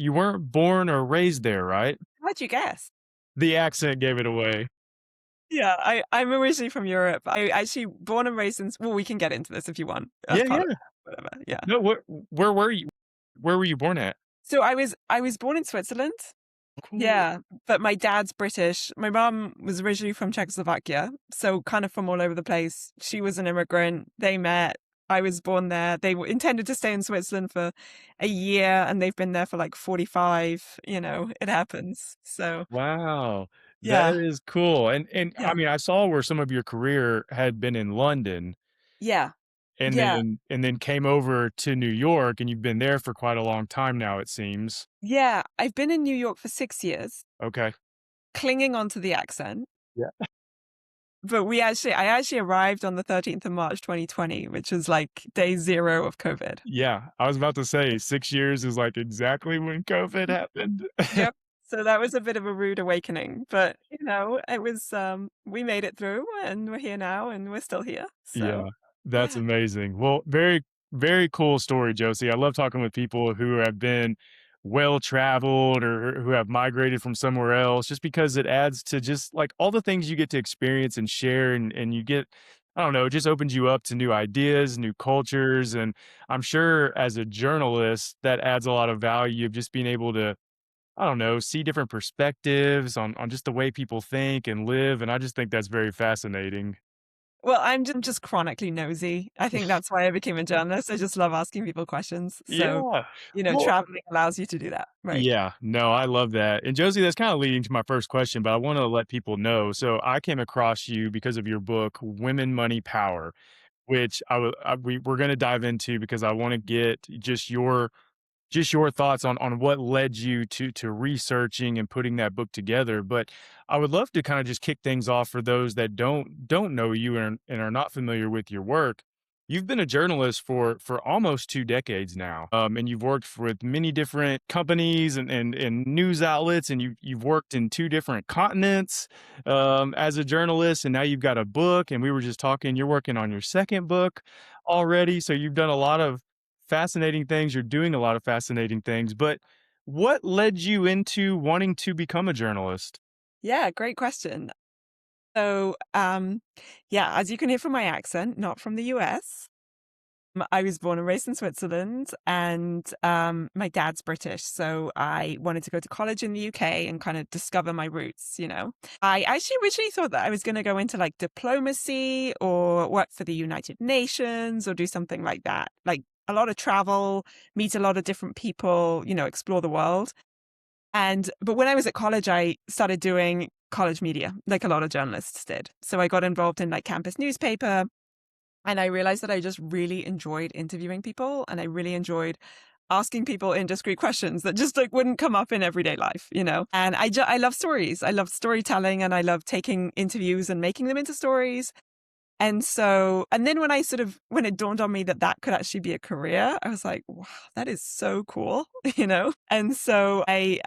you weren't born or raised there, right? How'd you guess? The accent gave it away. Yeah, I'm originally from Europe. I actually born and raised in, well, we can get into this if you want as Yeah, part of yeah. whatever. Yeah. No, where were you? Where were you born at? So I was born in Switzerland. Cool. Yeah, but my dad's British. My mum was originally from Czechoslovakia, so kind of from all over the place. She was an immigrant. They met. I was born there. They intended to stay in Switzerland for a year, and they've been there for like 45. It happens. So, Wow. That yeah, is cool. And I yeah, mean, I saw where some of your career had been in London yeah, and yeah, then came over to New York and you've been there for quite a long time now, it seems. yeah. I've been in New York for 6 years, Okay. clinging on to the accent. Yeah. But I actually arrived on the 13th of March, 2020, which was like day zero of COVID. Yeah. I was about to say 6 years is like exactly when COVID happened. Yep. So that was a bit of a rude awakening, but it was we made it through and we're here now and we're still here. So, Yeah, that's yeah. amazing. Well, very, very cool story, Josie. I love talking with people who have been well traveled or who have migrated from somewhere else, just because it adds to just like all the things you get to experience and share, and you get, I don't know, it just opens you up to new ideas, new cultures. And I'm sure as a journalist, that adds a lot of value of just being able to, I don't know, see different perspectives on just the way people think and live. And I just think that's very fascinating. Well, I'm just chronically nosy. I think that's why I became a journalist. I just love asking people questions. So, Yeah. Well, traveling allows you to do that. Right. yeah, no, I love that. And Josie, that's kind of leading to my first question, but I want to let people know. So I came across you because of your book, Women, Money, Power, which we're going to dive into because I want to get just your thoughts on what led you to researching and putting that book together. But I would love to kind of just kick things off for those that don't know you and are not familiar with your work. You've been a journalist for almost 2 decades now, and you've worked with many different companies and news outlets, and you've worked in two different continents as a journalist, and now you've got a book. And we were just talking; you're working on your second book already, so you've done a lot of fascinating things. You're doing a lot of fascinating things, but what led you into wanting to become a journalist? Yeah, great question. So, yeah, as you can hear from my accent, not from the US. I was born and raised in Switzerland, and my dad's British. So I wanted to go to college in the UK and kind of discover my roots. I actually originally thought that I was going to go into like diplomacy or work for the United Nations or do something like that. Like a lot of travel, meet a lot of different people, explore the world. But when I was at college, I started doing college media, like a lot of journalists did. So I got involved in like campus newspaper, and I realized that I just really enjoyed interviewing people and I really enjoyed asking people indiscreet questions that just like wouldn't come up in everyday life. And I love stories. I love storytelling and I love taking interviews and making them into stories. And then when it dawned on me that that could actually be a career, I was like, wow, that is so cool. And so I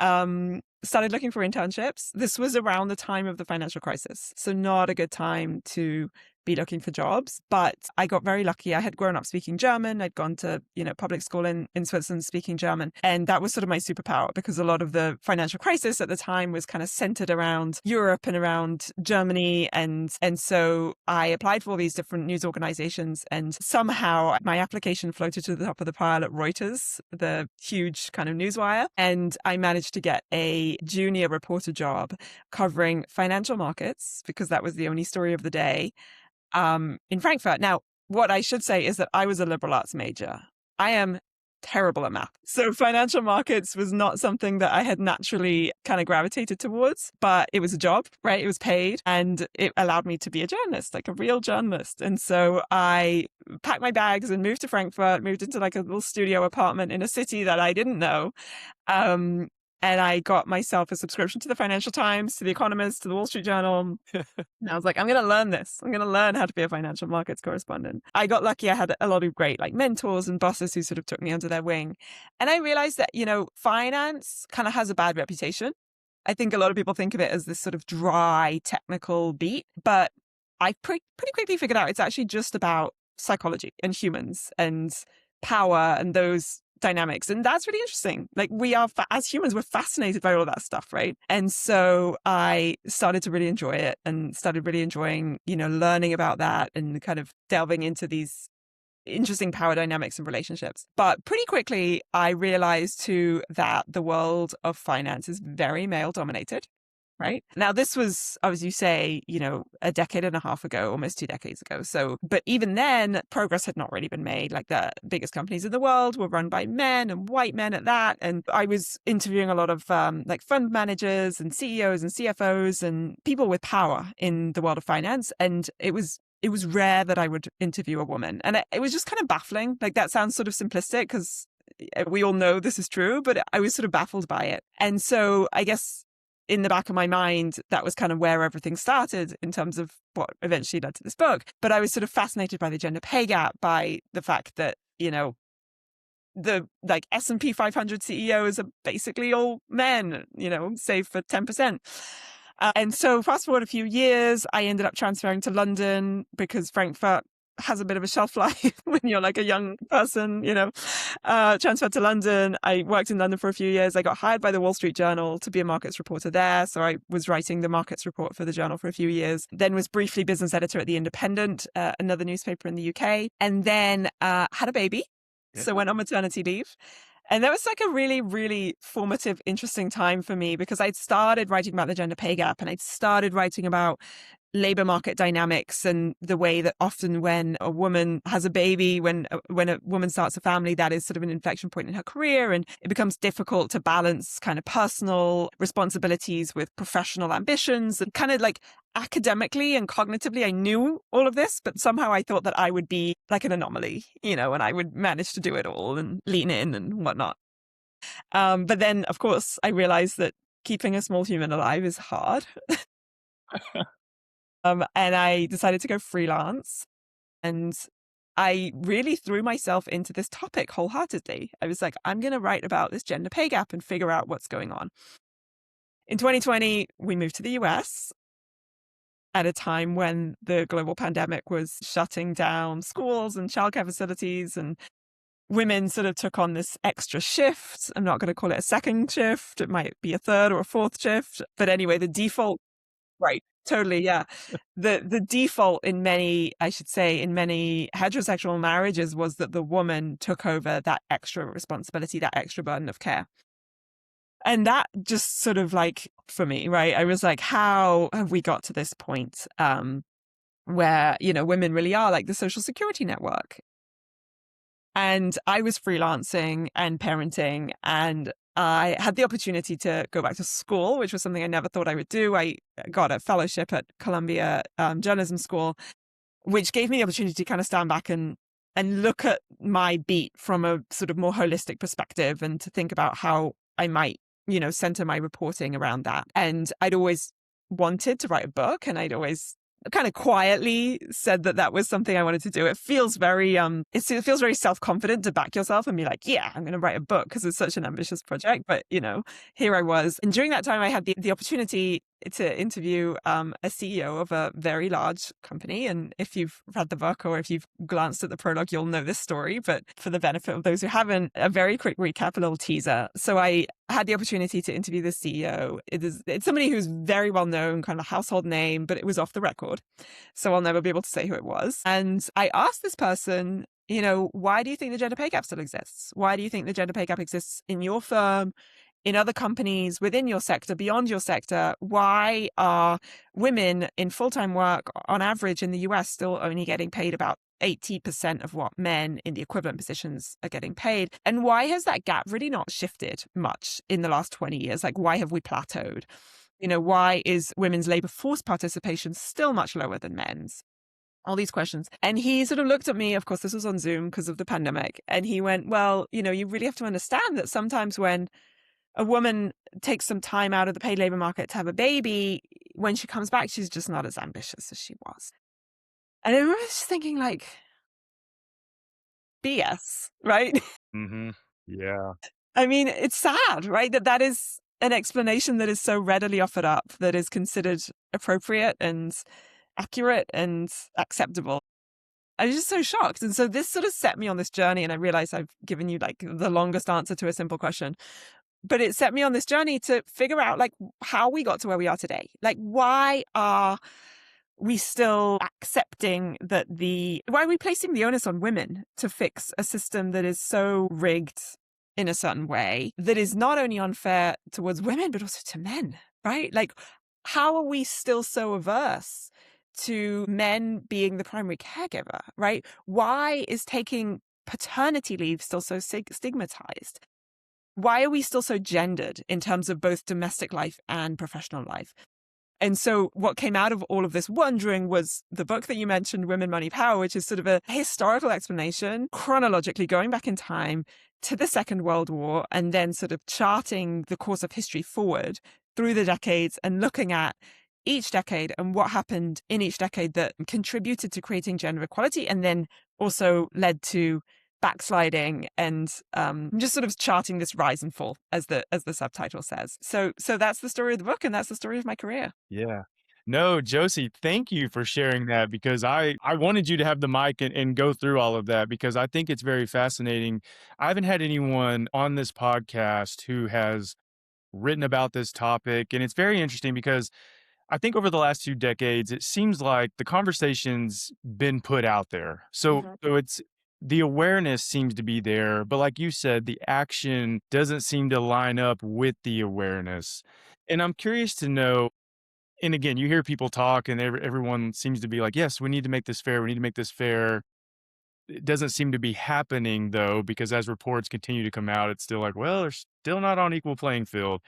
started looking for internships. This was around the time of the financial crisis. So not a good time to be looking for jobs, but I got very lucky. I had grown up speaking German. I'd gone to, public school in Switzerland speaking German. And that was sort of my superpower because a lot of the financial crisis at the time was kind of centered around Europe and around Germany. And so I applied for all these different news organizations and somehow my application floated to the top of the pile at Reuters, the huge kind of newswire. And I managed to get a junior reporter job covering financial markets because that was the only story of the day in Frankfurt. Now, what I should say is that I was a liberal arts major. I am terrible at math. So financial markets was not something that I had naturally kind of gravitated towards, but it was a job, right? It was paid and it allowed me to be a journalist, like a real journalist. And so I packed my bags and moved to Frankfurt, moved into like a little studio apartment in a city that I didn't know. Um, and I got myself a subscription to the Financial Times, to the Economist, to the Wall Street Journal, and I was like, I'm going to learn this. I'm going to learn how to be a financial markets correspondent. I got lucky. I had a lot of great like mentors and bosses who sort of took me under their wing. And I realized that, finance kind of has a bad reputation. I think a lot of people think of it as this sort of dry technical beat, but I pretty quickly figured out it's actually just about psychology and humans and power and those dynamics. And that's really interesting. Like we are, as humans, we're fascinated by all that stuff, right? And so I started to really enjoy it and started really enjoying, learning about that and kind of delving into these interesting power dynamics and relationships. But pretty quickly, I realized too that the world of finance is very male dominated. Right. Now, this was, as you say, a decade and a half ago, almost 2 decades ago. So, but even then, progress had not really been made. Like the biggest companies in the world were run by men and white men at that. And I was interviewing a lot of like fund managers and CEOs and CFOs and people with power in the world of finance. And it was rare that I would interview a woman. And it was just kind of baffling. Like that sounds sort of simplistic because we all know this is true, but I was sort of baffled by it. And so I guess in the back of my mind, that was kind of where everything started in terms of what eventually led to this book. But I was sort of fascinated by the gender pay gap, by the fact that, the like S&P 500 CEOs are basically all men, save for 10%. And so fast forward a few years, I ended up transferring to London because Frankfurt has a bit of a shelf life when you're like a young person, transferred to London. I worked in London for a few years. I got hired by the Wall Street Journal to be a markets reporter there. So I was writing the markets report for the journal for a few years, then was briefly business editor at The Independent, another newspaper in the UK, and then had a baby. Yeah. So went on maternity leave. And that was like a really, really formative, interesting time for me because I'd started writing about the gender pay gap and I'd started writing about labor market dynamics and the way that often when a woman has a baby, when a woman starts a family, that is sort of an inflection point in her career. And it becomes difficult to balance kind of personal responsibilities with professional ambitions. And kind of like academically and cognitively, I knew all of this, but somehow I thought that I would be like an anomaly, and I would manage to do it all and lean in and whatnot. But then, of course, I realized that keeping a small human alive is hard. And I decided to go freelance. And I really threw myself into this topic wholeheartedly. I was like, I'm going to write about this gender pay gap and figure out what's going on. In 2020, we moved to the US at a time when the global pandemic was shutting down schools and childcare facilities, and women sort of took on this extra shift. I'm not going to call it a second shift. It might be a third or a fourth shift. But anyway, the default. Right. Totally. Yeah. The default in many, I should say, in many heterosexual marriages was that the woman took over that extra responsibility, that extra burden of care. And that just sort of like, for me, right, I was like, how have we got to this point where, women really are like the social security network? And I was freelancing and parenting, and I had the opportunity to go back to school, which was something I never thought I would do. I got a fellowship at Columbia Journalism School, which gave me the opportunity to kind of stand back and look at my beat from a sort of more holistic perspective and to think about how I might, center my reporting around that. And I'd always wanted to write a book, and I'd always kind of quietly said that was something I wanted to do. It feels very it feels very self-confident to back yourself and be like, yeah, I'm going to write a book because it's such an ambitious project. But, here I was. And during that time, I had the opportunity to interview a CEO of a very large company. And if you've read the book or if you've glanced at the prologue, you'll know this story. But for the benefit of those who haven't, a very quick recap, a little teaser. So I had the opportunity to interview the CEO. It's somebody who's very well known, kind of household name, but it was off the record. So I'll never be able to say who it was. And I asked this person, why do you think the gender pay gap still exists? Why do you think the gender pay gap exists in your firm, in other companies, within your sector, beyond your sector? Why are women in full-time work on average in the US still only getting paid about 80% of what men in the equivalent positions are getting paid? And why has that gap really not shifted much in the last 20 years? Like, why have we plateaued? Why is women's labor force participation still much lower than men's? All these questions. And he sort of looked at me, of course, this was on Zoom because of the pandemic. And he went, well, you really have to understand that sometimes when a woman takes some time out of the paid labor market to have a baby, when she comes back, she's just not as ambitious as she was. And I was just thinking like, BS, right? Mm-hmm. Yeah. I mean, it's sad, right? That is an explanation that is so readily offered up, that is considered appropriate and accurate and acceptable. I was just so shocked. And so this sort of set me on this journey. And I realized I've given you like the longest answer to a simple question, but it set me on this journey to figure out like how we got to where we are today. Like, why are we still accepting that why are we placing the onus on women to fix a system that is so rigged in a certain way that is not only unfair towards women, but also to men, right? Like, how are we still so averse to men being the primary caregiver, right? Why is taking paternity leave still so stigmatized? Why are we still so gendered in terms of both domestic life and professional life? And so what came out of all of this wondering was the book that you mentioned, Women, Money, Power, which is sort of a historical explanation, chronologically going back in time to the Second World War, and then sort of charting the course of history forward through the decades and looking at each decade and what happened in each decade that contributed to creating gender equality and then also led to backsliding and just sort of charting this rise and fall as the subtitle says. So that's the story of the book and that's the story of my career. Yeah. No, Josie, thank you for sharing that because I wanted you to have the mic and go through all of that because I think it's very fascinating. I haven't had anyone on this podcast who has written about this topic, and it's very interesting because I think over the last 2 decades, it seems like the conversation's been put out there. Mhm. So it's the awareness seems to be there, but like you said, the action doesn't seem to line up with the awareness. And I'm curious to know, and again, you hear people talk and everyone seems to be like, "Yes, we need to make this fair. We need to make this fair." It doesn't seem to be happening though, because as reports continue to come out, it's still like, "Well, they're still not on equal playing field."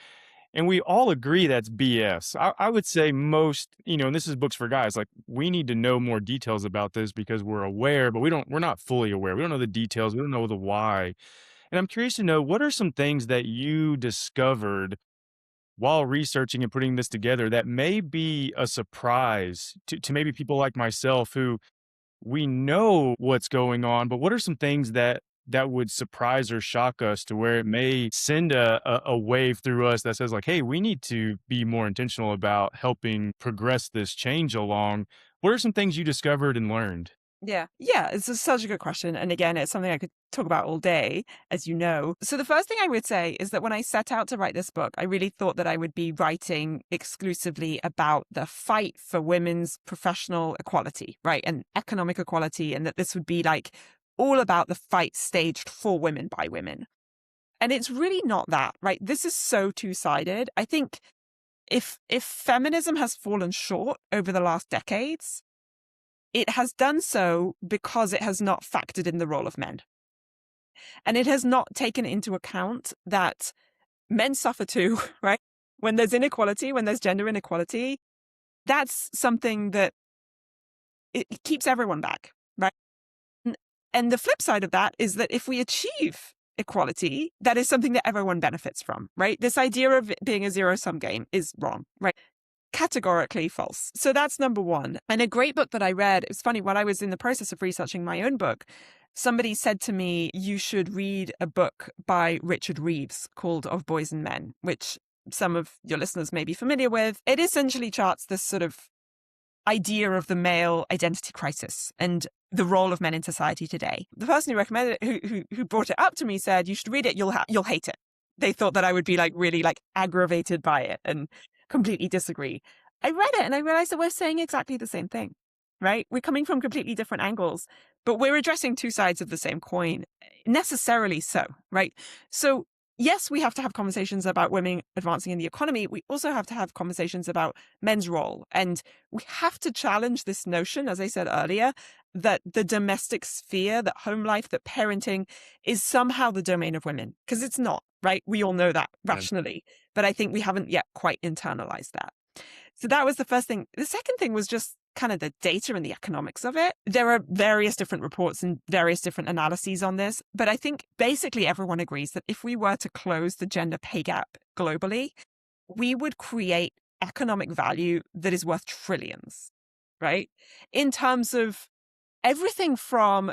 And we all agree that's BS. I would say most, and this is books for guys, like we need to know more details about this because we're aware, but we're not fully aware. We don't know the details. We don't know the why. And I'm curious to know what are some things that you discovered while researching and putting this together that may be a surprise to maybe people like myself who we know what's going on, but what are some things that would surprise or shock us to where it may send a wave through us that says like, "Hey, we need to be more intentional about helping progress this change along." What are some things you discovered and learned? Yeah. Yeah. Such a good question. And again, it's something I could talk about all day, as you know. So, the first thing I would say is that when I set out to write this book, I really thought that I would be writing exclusively about the fight for women's professional equality, right? And economic equality, and that this would be like all about the fight staged for women by women. And it's really not that, right? This is so two-sided. I think if feminism has fallen short over the last decades, it has done so because it has not factored in the role of men. And it has not taken into account that men suffer too, right? When there's inequality, when there's gender inequality, that's something that it keeps everyone back, right? N- And the flip side of that is that if we achieve equality, that is something that everyone benefits from, right? This idea of it being a zero sum game is wrong, right? Categorically false. So that's number one. And a great book that I read, it was funny, while I was in the process of researching my own book, somebody said to me, you should read a book by Richard Reeves called Of Boys and Men, which some of your listeners may be familiar with. It essentially charts this sort of idea of the male identity crisis and the role of men in society today. The person who recommended it, who brought it up to me, said, "You should read it. You'll hate it." They thought that I would be like really like aggravated by it and completely disagree. I read it and I realized that we're saying exactly the same thing, right? We're coming from completely different angles, but we're addressing two sides of the same coin, necessarily so, right? So yes, we have to have conversations about women advancing in the economy. We also have to have conversations about men's role. And we have to challenge this notion, as I said earlier, that the domestic sphere, that home life, that parenting is somehow the domain of women. Because it's not, right? We all know that Yeah. rationally. But I think we haven't yet quite internalized that. So that was the first thing. The second thing was just kind of the data and the economics of it. There are various different reports and various different analyses on this, but I think basically everyone agrees that if we were to close the gender pay gap globally, we would create economic value that is worth trillions, right? In terms of everything from,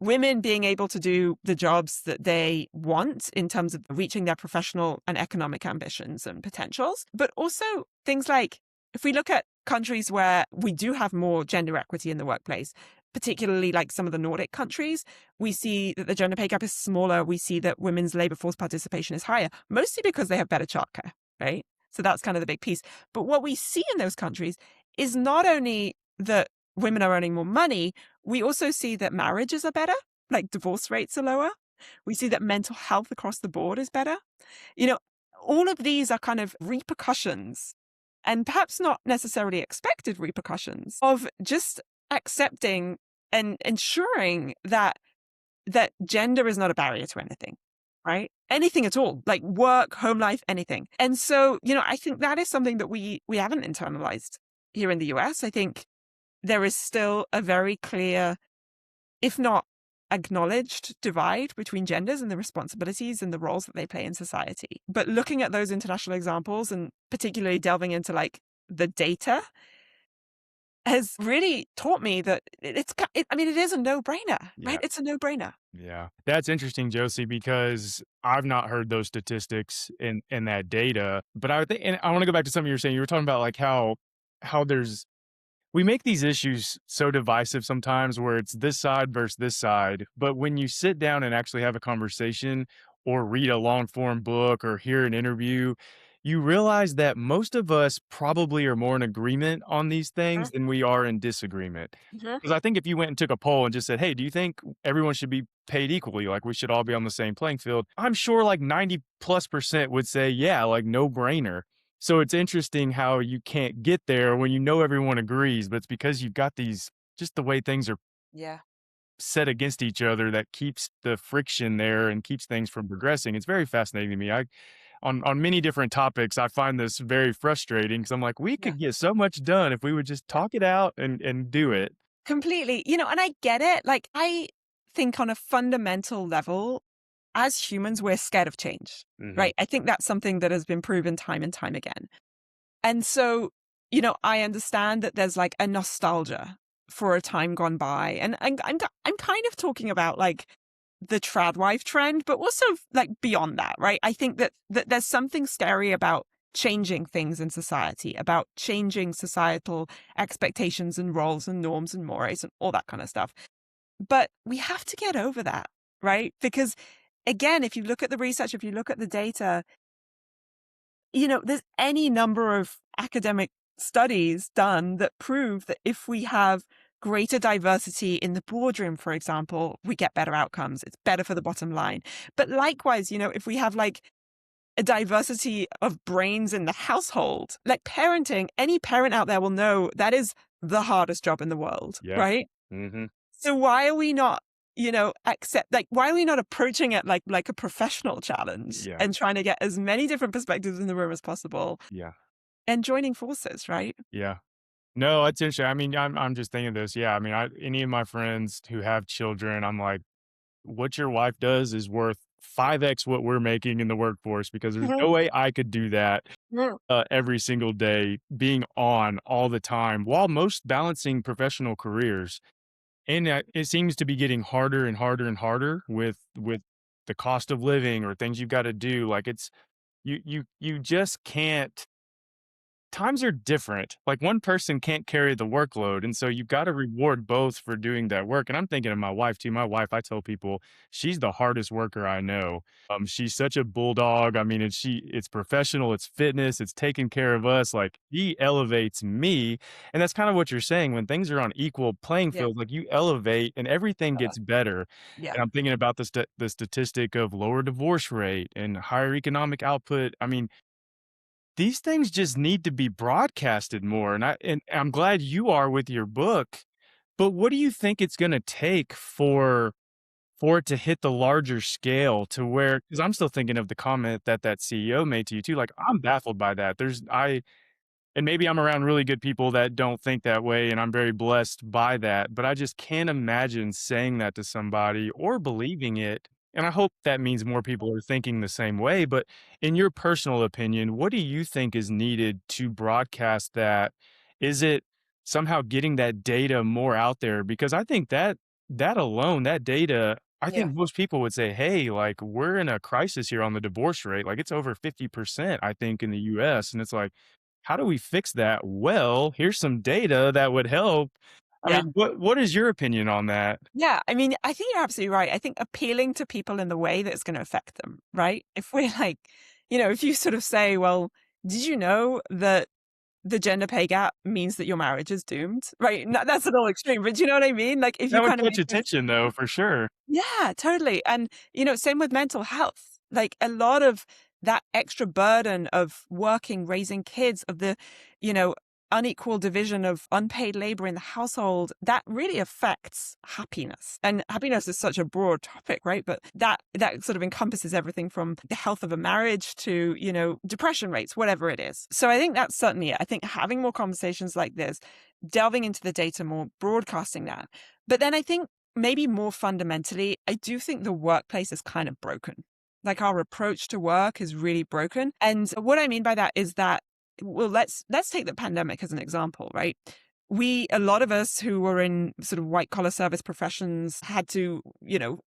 women being able to do the jobs that they want in terms of reaching their professional and economic ambitions and potentials, but also things like if we look at countries where we do have more gender equity in the workplace, particularly like some of the Nordic countries, we see that the gender pay gap is smaller. We see that women's labor force participation is higher, mostly because they have better childcare, right? So that's kind of the big piece. But what we see in those countries is not only that women are earning more money, we also see that marriages are better, like divorce rates are lower. We see that mental health across the board is better. You know, all of these are kind of repercussions, and perhaps not necessarily expected repercussions, of just accepting and ensuring that gender is not a barrier to anything, right? Anything at all, like work, home life, anything. And so, I think that is something that we haven't internalized here in the US. I think there is still a very clear, if not acknowledged, divide between genders and the responsibilities and the roles that they play in society. But looking at those international examples and particularly delving into like the data has really taught me that I mean, it is a no-brainer, Yeah. right? It's a no-brainer. Yeah. That's interesting, Josie, because I've not heard those statistics in that data. But I would think, and I want to go back to something you were saying. You were talking about like how there's we make these issues so divisive sometimes where it's this side versus this side. But when you sit down and actually have a conversation or read a long form book or hear an interview, you realize that most of us probably are more in agreement on these things Mhm, than we are in disagreement. mhm. Because I think if you went and took a poll and just said, hey, do you think everyone should be paid equally? Like we should all be on the same playing field? I'm sure like 90+% would say, yeah, like no brainer. So it's interesting how you can't get there when you know everyone agrees, but it's because you've got these just the way things are Yeah, set against each other that keeps the friction there and keeps things from progressing. It's very fascinating to me. I on many different topics, I find this very frustrating because I'm like, we yeah, could get so much done if we would just yeah. talk it out and do it. Completely. And I get it. Like, I think on a fundamental level, as humans, we're scared of change, Mhm. right? I think that's something that has been proven time and time again. And so, I understand that there's like a nostalgia for a time gone by. And I'm kind of talking about like the trad wife trend, but also like beyond that, right? I think that there's something scary about changing things in society, about changing societal expectations and roles and norms and mores and all that kind of stuff. But we have to get over that, right? Because again, if you look at the research, if you look at the data, there's any number of academic studies done that prove that if we have greater diversity in the boardroom, for example, we get better outcomes. It's better for the bottom line. But likewise, if we have like a diversity of brains in the household, like parenting, any parent out there will know that is the hardest job in the world, Yeah. right? Mhm. So why are we not, accept like why are we not approaching it like a professional challenge Yeah. and trying to get as many different perspectives in the room as possible Yeah. and joining forces, right? Yeah. No, it's interesting. I mean, I'm just thinking this. Yeah. I mean, any of my friends who have children, I'm like, what your wife does is worth 5x what we're making in the workforce because there's Mhm. no way I could do that Mm. every single day, being on all the time while most balancing professional careers. And it seems to be getting harder and harder and harder with the cost of living or things you've got to do. Like it's you just can't times are different. Like one person can't carry the workload. And so you've got to reward both for doing that work. And I'm thinking of my wife too. My wife, I tell people she's the hardest worker I know. She's such a bulldog. I mean, it's professional, it's fitness, it's taking care of us. Like he elevates me. And that's kind of what you're saying. When things are on equal playing Yeah. field, like you elevate and everything Uh, gets better. yeah. And I'm thinking about the statistic of lower divorce rate and higher economic output. I mean, these things just need to be broadcasted more, and I'm glad you are with your book, but what do you think it's gonna take for it to hit the larger scale to where? Because 'cause I'm still thinking of the comment that CEO made to you too, like, I'm baffled by that. And maybe I'm around really good people that don't think that way, and I'm very blessed by that, but I just can't imagine saying that to somebody or believing it, and I hope that means more people are thinking the same way, but in your personal opinion, what do you think is needed to broadcast that? Is it somehow getting that data more out there? Because I think that alone, that data, I Yeah. think most people would say, "Hey, like, we're in a crisis here on the divorce rate." Like, it's over 50%, I think, in the US, and it's like, how do we fix that? Well, here's some data that would help. I Yeah. mean, what is your opinion on that? Yeah, I mean, I think you're absolutely right. I think appealing to people in the way that's gonna affect them, right? If we're like, if you sort of say, "Well, did you know that the gender pay gap means that your marriage is doomed?" Right? No, that's a little extreme, but do you know what I mean? Like, if you That would kind of catch make this. attention though, for sure. Yeah, totally. And, same with mental health. Like a lot of that extra burden of working, raising kids, of the, you know, unequal division of unpaid labor in the household, that really affects happiness. And happiness is such a broad topic, right? But that sort of encompasses everything from the health of a marriage to, depression rates, whatever it is. So I think that's certainly it. I think having more conversations like this, delving into the data more, broadcasting that. But then I think maybe more fundamentally, I do think the workplace is kind of broken. Like our approach to work is really broken. And what I mean by that is that, well, let's take the pandemic as an example, right? A lot of us who were in sort of white collar service professions had to,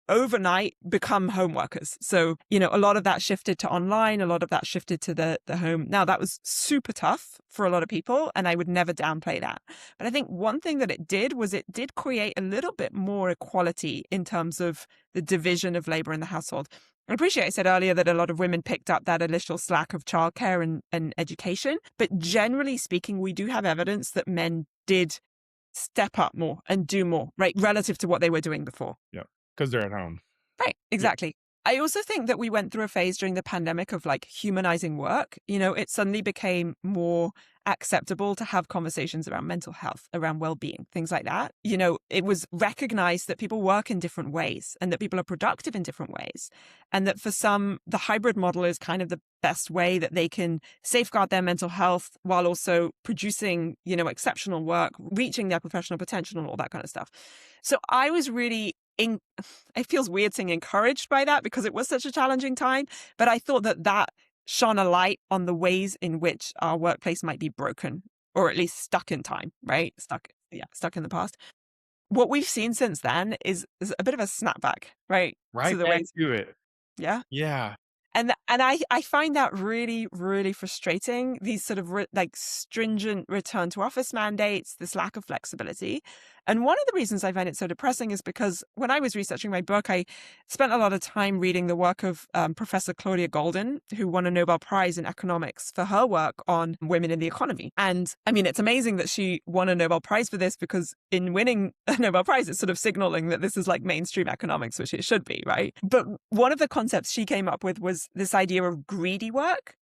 overnight become home workers. So, a lot of that shifted to online, a lot of that shifted to the home. Now that was super tough for a lot of people, and I would never downplay that. But I think one thing that it did was it did create a little bit more equality in terms of the division of labor in the household. I appreciate I said earlier that a lot of women picked up that initial slack of childcare and education. But generally speaking, we do have evidence that men did step up more and do more, right, relative to what they were doing before. Yeah, because 'cause they're at home. Right, Yeah, exactly. I also think that we went through a phase during the pandemic of like humanizing work. It suddenly became more acceptable to have conversations around mental health, around well-being, things like that. It was recognized that people work in different ways and that people are productive in different ways. And that for some, the hybrid model is kind of the best way that they can safeguard their mental health while also producing, exceptional work, reaching their professional potential and all that kind of stuff. So I was really it feels weird saying encouraged by that because it was such a challenging time, but I thought that shone a light on the ways in which our workplace might be broken or at least stuck in time, right? Stuck in the past. What we've seen since then is a bit of a snapback, right? To right the back ways. to it. Yeah. Yeah. And I find that really, really frustrating, these sort of like stringent return to office mandates, this lack of flexibility. And one of the reasons I find it so depressing is because when I was researching my book, I spent a lot of time reading the work of Professor Claudia Golden, who won a Nobel Prize in economics for her work on women in the economy. And I mean, it's amazing that she won a Nobel Prize for this because in winning a Nobel Prize, it's sort of signaling that this is like mainstream economics, which it should be, right? But one of the concepts she came up with was this idea of greedy work.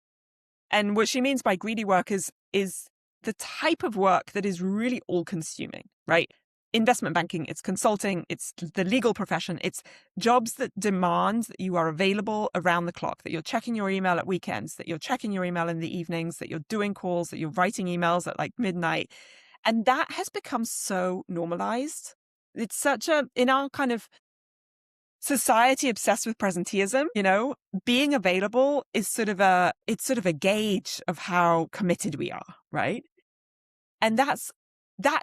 And what she means by greedy work is the type of work that is really all consuming, right? Investment banking, it's consulting, it's the legal profession, it's jobs that demand that you are available around the clock, that you're checking your email at weekends, that you're checking your email in the evenings, that you're doing calls, that you're writing emails at like midnight. And that has become so normalized. It's such in our kind of society obsessed with presenteeism, being available is it's sort of a gauge of how committed we are, right? And that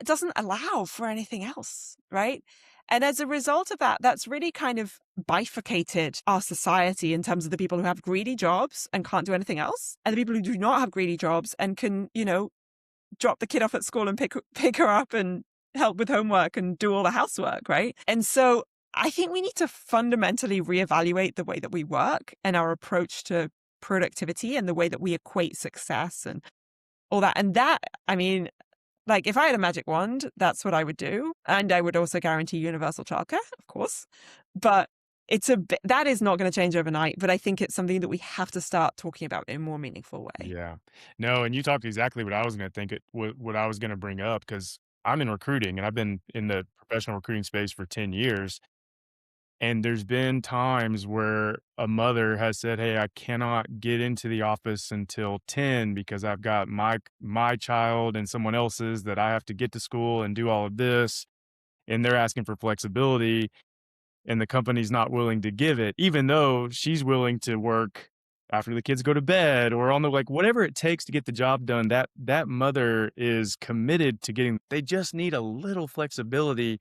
doesn't allow for anything else, right? And as a result of that, that's really kind of bifurcated our society in terms of the people who have greedy jobs and can't do anything else, and the people who do not have greedy jobs and can, drop the kid off at school and pick her up and help with homework and do all the housework, right? And so I think we need to fundamentally reevaluate the way that we work and our approach to productivity and the way that we equate success and all that. And that, I mean, like if I had a magic wand, that's what I would do. And I would also guarantee universal childcare, of course. But that is not going to change overnight. But I think it's something that we have to start talking about in a more meaningful way. Yeah. No, and you talked exactly what I was gonna think it what I was gonna bring up because 'cause I'm in recruiting, and I've been in the professional recruiting space for 10 years, and there's been times where a mother has said, "Hey, I cannot get into the office until 10 because I've got my child and someone else's that I have to get to school and do all of this," and they're asking for flexibility, and the company's not willing to give it, even though she's willing to work after the kids go to bed or on the like, whatever it takes to get the job done, that mother is committed to getting they just need a little flexibility.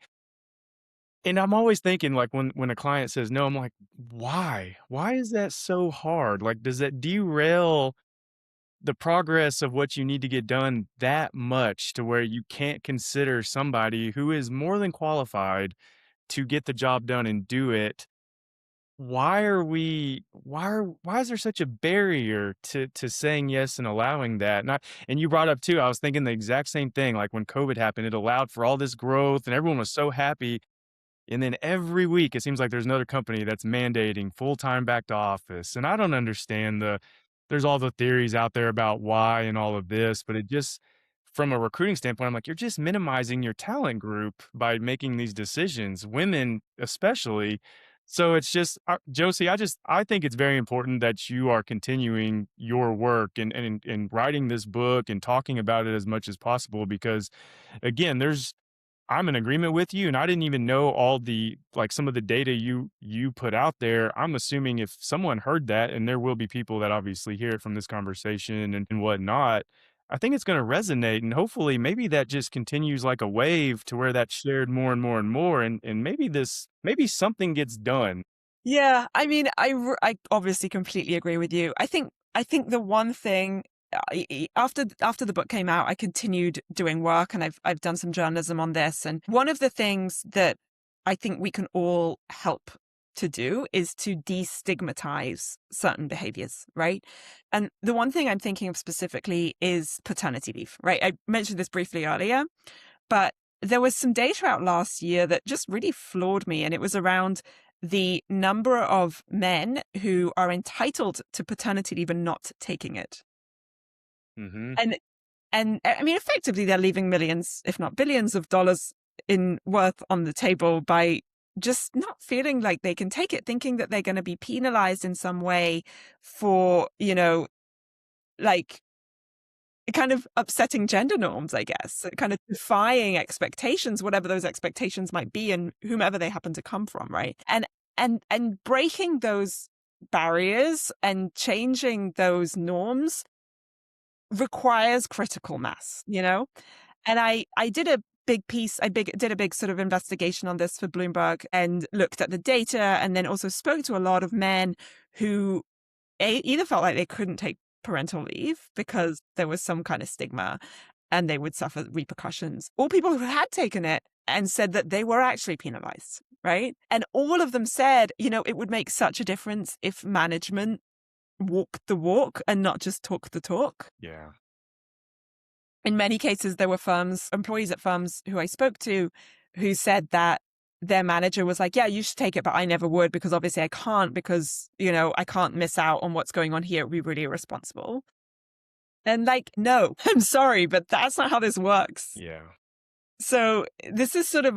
And I'm always thinking, like, when a client says no, I'm like, "Why? Why is that so hard?" Like, does that derail the progress of what you need to get done that much to where you can't consider somebody who is more than qualified to get the job done and do it. Why is there such a barrier to saying yes and allowing that? Not and you brought up too, I was thinking the exact same thing, like when COVID happened, it allowed for all this growth and everyone was so happy, and then every week, it seems like there's another company that's mandating full-time back to office, and I don't understand there's all the theories out there about why and all of this, but it just from a recruiting standpoint, I'm like, you're just minimizing your talent group by making these decisions, women especially. So it's just, Josie, I think it's very important that you are continuing your work and writing this book and talking about it as much as possible because again, I'm in agreement with you, and I didn't even know all the like, some of the data you put out there. I'm assuming if someone heard that, and there will be people that obviously hear it from this conversation and whatnot, I think it's gonna resonate, and hopefully, maybe that just continues like a wave to where that's shared more and more and more, and maybe something gets done. Yeah, I mean, I obviously completely agree with you. I think the one thing after the book came out, I continued doing work, and I've done some journalism on this. And one of the things that I think we can all help to do is to destigmatize certain behaviors, right? And the one thing I'm thinking of specifically is paternity leave, right? I mentioned this briefly earlier, but there was some data out last year that just really floored me, and it was around the number of men who are entitled to paternity leave and not taking it. Mhm. And I mean, effectively, they're leaving millions, if not billions of dollars in worth on the table by just not feeling like they can take it, thinking that they're going to be penalized in some way for, like kind of upsetting gender norms, I guess, kind of defying expectations, whatever those expectations might be, and whomever they happen to come from, right? And breaking those barriers and changing those norms requires critical mass, you know? And I did a big piece, did a big sort of investigation on this for Bloomberg and looked at the data and then also spoke to a lot of men who either felt like they couldn't take parental leave because there was some kind of stigma and they would suffer repercussions, or people who had taken it and said that they were actually penalized, right? And all of them said, it would make such a difference if management walked the walk and not just talk the talk. Yeah. In many cases, there were employees at firms who I spoke to who said that their manager was like, yeah, you should take it, but I never would because obviously I can't because, I can't miss out on what's going on here. It would be really irresponsible. And like, no, I'm sorry, but that's not how this works. Yeah. So this is sort of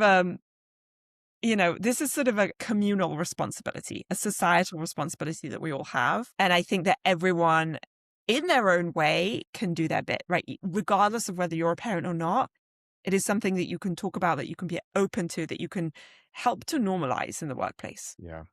this is sort of a communal responsibility, a societal responsibility that we all have. And I think that everyone in their own way can do their bit, right? Regardless of whether you're a parent or not, it is something that you can talk about, that you can be open to, that you can help to normalize in the workplace. Yeah.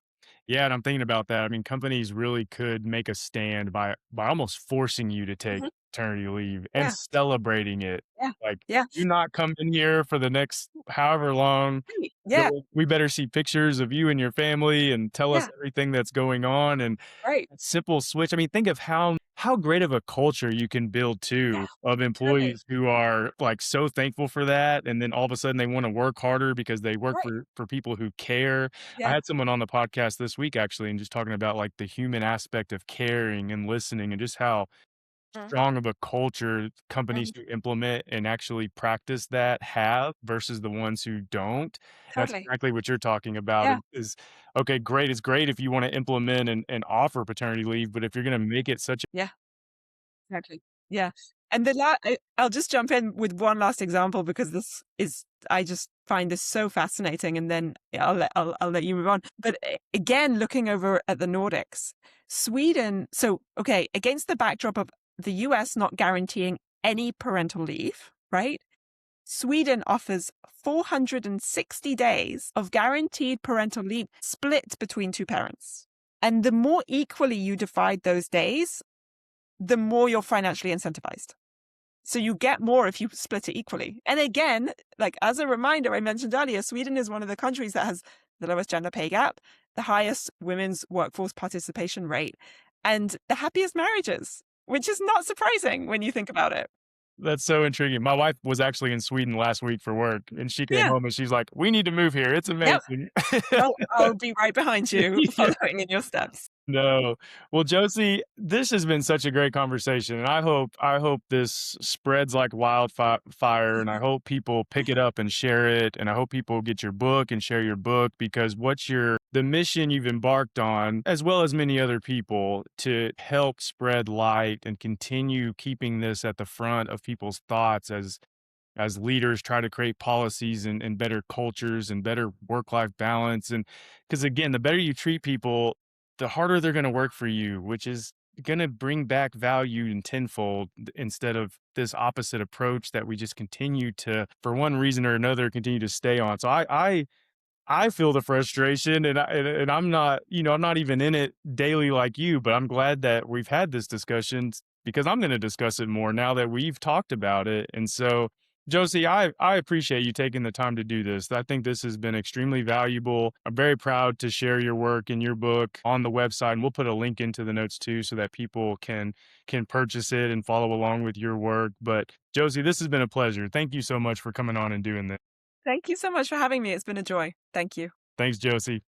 Yeah, and I'm thinking about that. I mean, companies really could make a stand by almost forcing you to take Mhm. paternity leave and Yeah, celebrating it. yeah, Like, yeah, "You not come in here for the next however long, right, yeah, we better see pictures of you and your family and tell us yeah, everything that's going on," and right, that simple switch. I mean, think of how great of a culture you can build yeah, too of totally, employees who are, like, so thankful for that, and then all of a sudden they wanna work harder because they work right, for people who care. I yeah, had someone on the podcast this week actually and just talking about, like, the human aspect of caring and listening and just how mhm, strong of a culture companies mhm, who implement and actually practice that have versus the ones who don't. That's totally, exactly what you're talking about yeah. is, okay, great, it's great if you wanna implement and offer paternity leave, but if you're gonna make it such Yeah. Exactly. Yeah. And I'll just jump in with one last example because this is I just find this so fascinating, and then I'll let you move on. But again, looking over at the Nordics, Sweden. So okay, against the backdrop of the US not guaranteeing any parental leave, right? Sweden offers 460 days of guaranteed parental leave split between two parents. And the more equally you divide those days, the more you're financially incentivized. So you get more if you split it equally. And again, like as a reminder, I mentioned earlier, Sweden is one of the countries that has the lowest gender pay gap, the highest women's workforce participation rate, and the happiest marriages. which is not surprising when you think about it. That's so intriguing. My wife was actually in Sweden last week for work, and she came Yeah. home and she's like, "We need to move here. It's Yep. amazing." Well, I'll be right behind you, Yeah. following in your steps. No. Well, Josie, this has been such a great conversation, and I hope this spreads like wildfire, and I hope people pick it up and share it, and I hope people get your book and share your book because the mission you've embarked on, as well as many other people, to help spread light and continue keeping this at the front of people's thoughts as leaders try to create policies and better cultures and better work-life balance. And because again, the better you treat people, the harder they're going to work for you, which is going to bring back value in tenfold instead of this opposite approach that we just continue to, for one reason or another, continue to stay on. So I feel the frustration, and I'm not, I'm not even in it daily like you, but I'm glad that we've had this discussion because I'm going to discuss it more now that we've talked about it. And so, Josie, I appreciate you taking the time to do this. I think this has been extremely valuable. I'm very proud to share your work and your book on the website, and we'll put a link into the notes too, so that people can purchase it and follow along with your work. But Josie, this has been a pleasure. Thank you so much for coming on and doing this. Thank you so much for having me. It's been a joy. Thank you. Thanks, Josie.